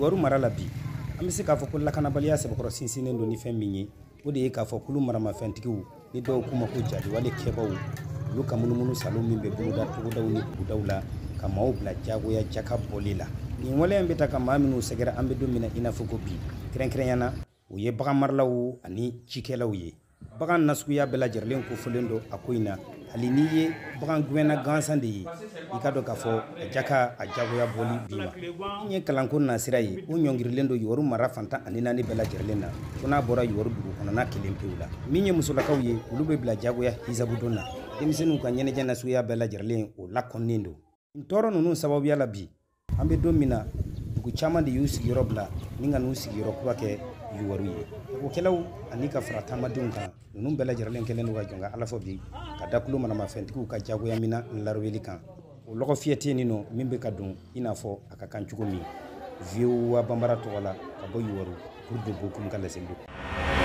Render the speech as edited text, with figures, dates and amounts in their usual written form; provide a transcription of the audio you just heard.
yuwaru mara la bi an bɛ se k'a fɔ ko lakanabaliya sɛbɛkɔrɔ sinsinnen don ni fɛn min ye o de ye k'a fɔ kulu maramafɛntigiw ni dɔw k'u ma ko jadiwale kɛbaw olu ka munumunu salon min bɛ boloda togodaw ni bugudaw la ka maaw bila jagoya jaka bɔli la nin waleya in bɛ ta ka maa minnu sɛgɛrɛ an bɛ don min na i n'a fɔ ko bi kɛrɛnkɛrɛnyana o ye bagan maralaw ani cikɛlaw ye bagan nasuguya bɛɛ lajɛrɛlen kofɔlen don a ko in na hali n'i ye bagan gɛnna gansan de ye i ka dɔn k'a fɔ a jaka a jagoya bɔli bi ma min ye kalanko nasira ye o ɲɔngirilen don yuwaru mara fantan ani naani bɛɛ lajɛrɛlen na fo n'a bɔra yuwaru dugu kɔnɔna kelen pewu la min ye musolakaw ye olu bɛ bila jagoya hisabu don na denmisɛnninw ka ɲɛnajɛ nasuguya bɛɛ lajɛrɛlen o lakɔnnen don nin tɔɔrɔ ninnu sababuya la bi an bɛ don min na dugu caman de y'u sigiyɔrɔ bila ni ka n'u sigiyɔrɔ kura kɛ yuwaru ye jagokɛlaw ani ka fara taamadenw kan ninnu bɛɛ lajɛrɛlen kɛlen don ka jɔn ka ala fɔ bi ka da kulo maramafɛntigiw ka jagoya mina laruyeli kan o lɔgɔ fiyɛ tɛ nin nɔ min bɛ ka don i n'a fɔ a ka kan cogo min VOA Banbara tɔgɔ la ka bɔ yuwaru pour de bokum ka laseli